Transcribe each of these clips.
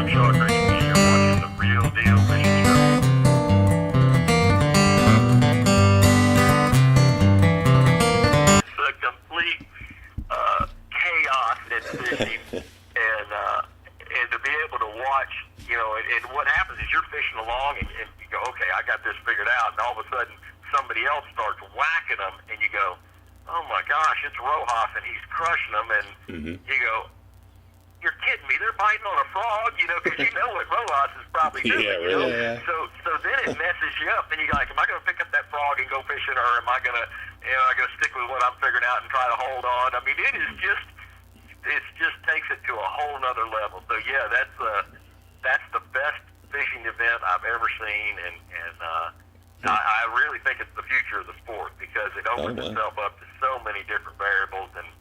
I'm Shaw Grigsby. You're watching The Real Deal Fishing Show. It's a complete chaos in fishing, and to be able to watch, and what happens is you're fishing along, and you go, okay, I got this figured out, and all of a sudden somebody else starts whacking them, and you go, oh my gosh, it's Rojas, and he's crushing them, and you go, you're kidding me, they're biting on a frog, because you know what Rojas is probably doing. Yeah, really. Yeah. So then it messes you up, and you're like, am I going to pick up that frog and go fishing, or am I going to, stick with what I'm figuring out and try to hold on? I mean, it just takes it to a whole nother level. So yeah, that's the best fishing event I've ever seen, and I really think it's the future of the sport, because it opens itself up to so many different variables, and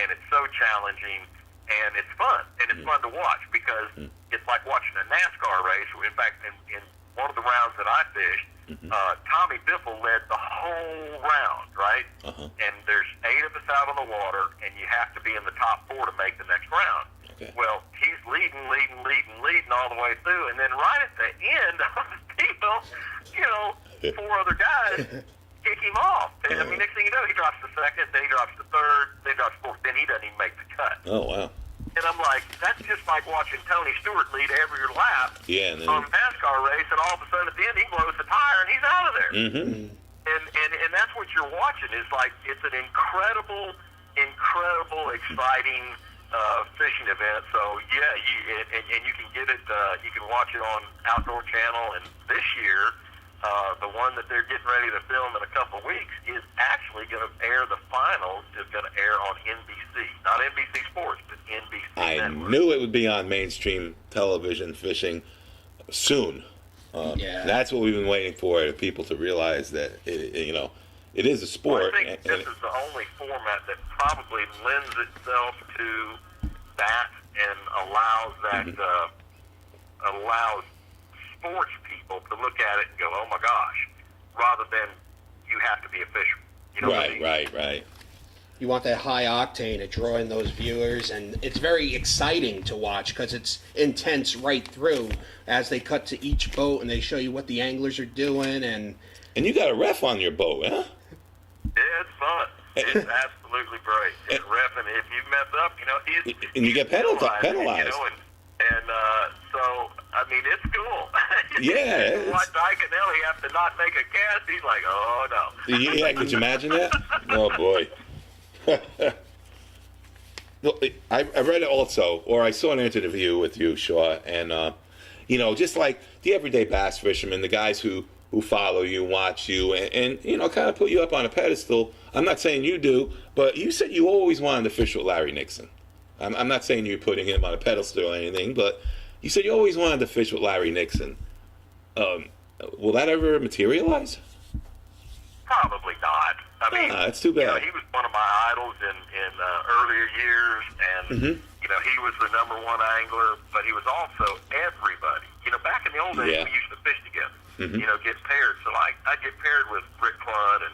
it's so challenging, and it's fun, and it's fun to watch, because it's like watching a NASCAR race. In fact, in one of the rounds that I fished, Tommy Biffle led the whole round, right? And there's 8 of us out on the water, and you have to be in the top 4 to make the next round. Okay. Well, he's leading all the way through, and then right at the end of the deal, 4 other guys kick him off. And, I mean, next thing you know, he drops to second, then he drops to third, then he drops to fourth, then he doesn't even make the cut. Oh, wow. And I'm like, that's just like watching Tony Stewart lead every lap on a NASCAR race, and all of a sudden at the end he blows the tire and he's out of there. And that's what you're watching. Is like, it's an incredible, exciting fishing event. So yeah, and you can get it. You can watch it on Outdoor Channel. And this year, the one that they're getting ready to film in a couple of weeks is actually going to air. The finals is going to air on NBC, not NBC Sports, but NBC. I Network. knew it would be on mainstream television fishing soon. That's what we've been waiting for, people to realize that it is a sport. Well, I think this is the only format that probably lends itself to that and allows that allows sports people to look at it and go, oh my gosh, rather than you have to be a fisherman. You know what I mean? Right. You want that high octane to draw in those viewers, and it's very exciting to watch because it's intense right through as they cut to each boat and they show you what the anglers are doing. And you got a ref on your boat, huh? Yeah, it's fun. It's absolutely great. And ref, and if you mess up, he's and you get penalized. So I mean, it's cool. Yeah. Watch Iconelli have to not make a cast. He's like, oh no. Yeah, could you imagine that? Oh boy. I read it also, or I saw an interview with you, Shaw, and just like the everyday bass fishermen, the guys who follow you, watch you, and kind of put you up on a pedestal. I'm not saying you do, but you said you always wanted to fish with Larry Nixon. I'm not saying you're putting him on a pedestal or anything, but you said you always wanted to fish with Larry Nixon. Will that ever materialize? Probably not. I mean, that's too bad. He was one of my idols in earlier years, and he was the #1 angler, but he was also everybody. Back in the old days, we used to fish together. Get paired. So I'd get paired with Rick Cludd,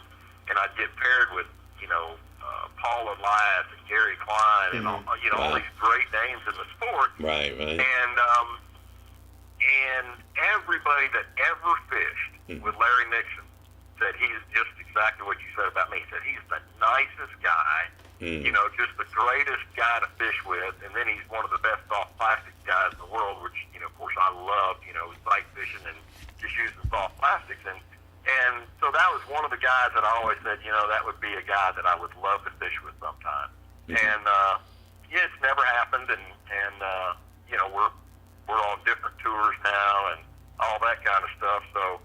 and I'd get paired with Paul Elias and Gary Klein, and all these great names in the sport. Right. And everybody that ever fished with Larry Nixon said he's just exactly what you said about me. He said he's the nicest guy, just the greatest guy to fish with, and then he's one of the best soft plastic guys in the world, which, of course, I love, sight fishing and just using soft plastics. And so that was one of the guys that I always said, that would be a guy that I would love to fish with sometime. And, it's never happened, and we're on different tours now and all that kind of stuff. So,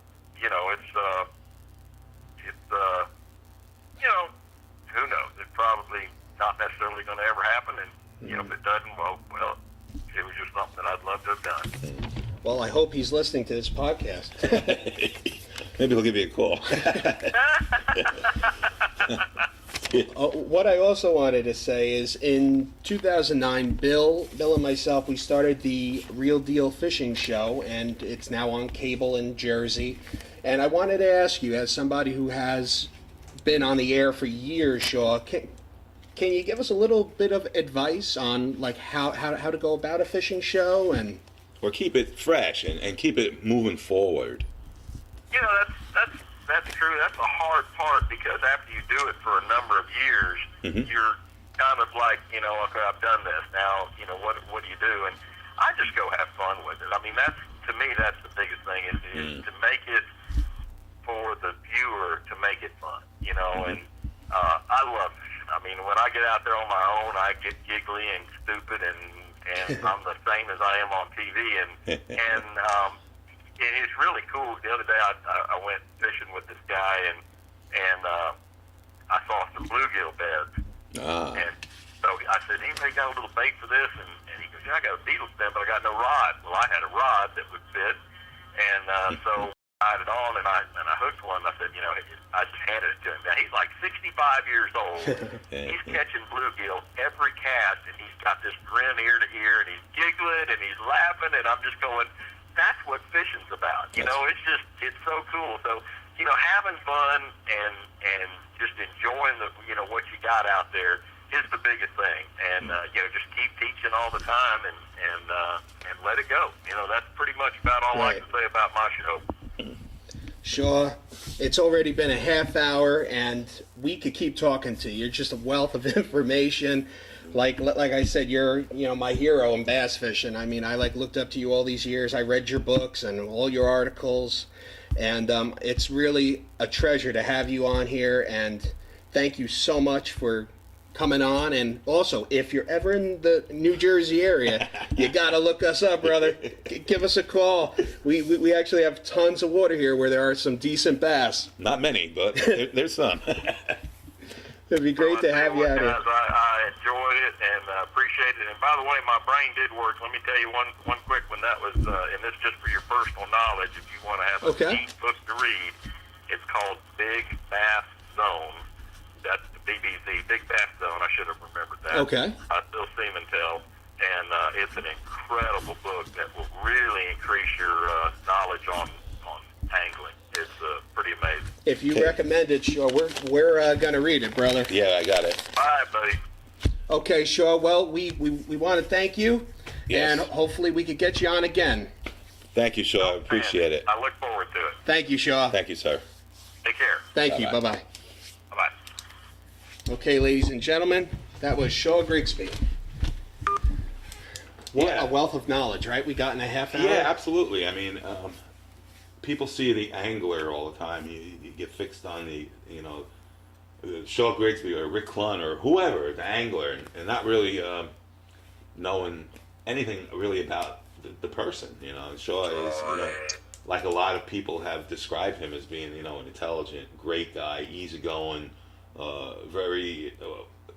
who knows? It's probably not necessarily going to ever happen, and if it doesn't, well, it was just something I'd love to have done. Well, I hope he's listening to this podcast. Maybe he'll give you a call. What I also wanted to say is, in 2009, Bill and myself, we started the Real Deal Fishing Show, and it's now on cable in Jersey. And I wanted to ask you, as somebody who has been on the air for years, Shaw, can you give us a little bit of advice on like how to go about a fishing show and or keep it fresh and keep it moving forward? You know, that's true. That's a hard part because after you do it for a number of years, you're kind of like, you know, okay, I've done this. Now, you know, what do you do? And I just go have fun with it. I mean, to me, that's the biggest thing is to make it for the viewer, to make it fun, you know. And I love fishing. I mean, when I get out there on my own, I get giggly and stupid, and I'm the same as I am on TV. And it's really cool. The other day, I went fishing with this guy, and I saw some bluegill beds. And so I said, anybody got a little bait for this? And he goes, yeah, I got a beetle stem, but I got no rod. Well, I had a rod that would fit, and so I had it on, and I hooked one. I said, you know, I just handed it to him. Now, he's like 65 years old. He's catching bluegill every cast, and he's got this grin ear to ear, and he's giggling, and he's laughing, and I'm just going, that's what fishing's about. You know, it's so cool. So, you know, having fun and just enjoying what you got out there is the biggest thing. And you know, just keep teaching all the time and let it go. You know, that's pretty much about all I can say about my show. Shaw, it's already been a half hour, and we could keep talking to you. You're just a wealth of information. Like I said, you're my hero in bass fishing. I mean, I looked up to you all these years. I read your books and all your articles, and it's really a treasure to have you on here. And thank you so much for coming on. And also, if you're ever in the New Jersey area, you gotta look us up, brother. Give us a call. We actually have tons of water here where there are some decent bass. Not many, but there's some. It'd be great to have you out here. I enjoyed it and appreciate it. And by the way, my brain did work. Let me tell you one quick one. That was, and this just for your personal knowledge, if you want to have a neat book to read, it's called Big Bass Zone. That's the BBC, Big Bass Zone. I should have remembered that. Okay. I still seem and tell. And it's an incredible book that will really increase your knowledge on angling. It's pretty amazing. If you recommend it, Shaw, we're going to read it, brother. Yeah, I got it. All right, buddy. Okay, Shaw. Well, we want to thank you, and hopefully we could get you on again. Thank you, Shaw. I appreciate it. I look forward to it. Thank you, Shaw. Thank you, sir. Take care. Thank you. Bye-bye. Bye-bye. Okay, ladies and gentlemen, that was Shaw Grigsby. What a wealth of knowledge, right? We got in a half hour. Yeah, absolutely. I mean, people see the angler all the time. You get fixed on the, Shaw Grigsby or Rick Clunn or whoever, the angler, and not really knowing anything really about the person. Shaw is, like a lot of people have described him as being, an intelligent, great guy, easygoing, very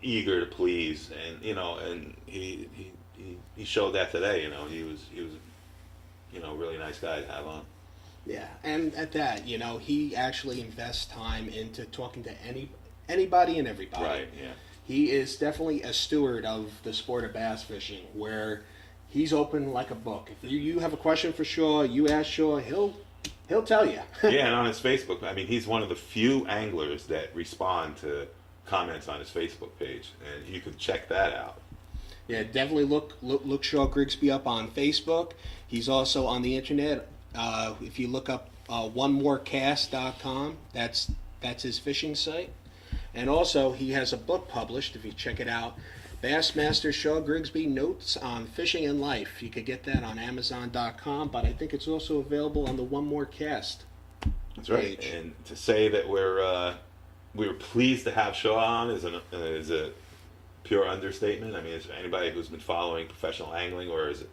eager to please, and and he showed that today. He was a really nice guy to have on. Yeah, and at that, he actually invests time into talking to anybody and everybody. Right, yeah. He is definitely a steward of the sport of bass fishing, where he's open like a book. If you have a question for Shaw, you ask Shaw, he'll tell you. Yeah, and on his Facebook, I mean, he's one of the few anglers that respond to comments on his Facebook page, and you can check that out. Yeah, definitely look Shaw Grigsby up on Facebook. He's also on the internet. If you look up onemorecast.com, that's his fishing site. And also, he has a book published, if you check it out, Bassmaster Shaw Grigsby Notes on Fishing and Life. You could get that on Amazon.com, but I think it's also available on the One More Cast That's right. Page. And to say that we were pleased to have Shaw on is a pure understatement. I mean, as anybody who's been following professional angling or is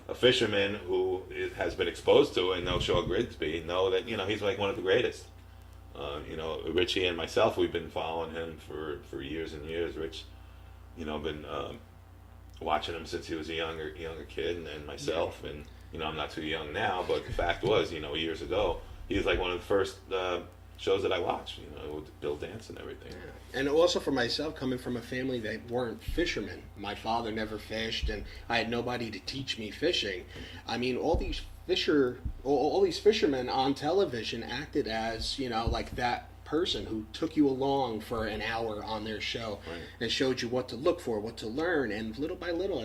a fisherman who has been exposed to it and knows Shaw Grigsby know that he's like one of the greatest. Richie and myself, we've been following him for years and years. Rich, been watching him since he was a younger kid, and myself, and I'm not too young now, but the fact was, years ago, he was like one of the first shows that I watched, with Bill Dance and everything. Yeah. And also for myself, coming from a family that weren't fishermen, my father never fished, and I had nobody to teach me fishing. I mean, all these fishermen on television acted as, like that person who took you along for an hour on their show Right. and showed you what to look for, what to learn, and little by little,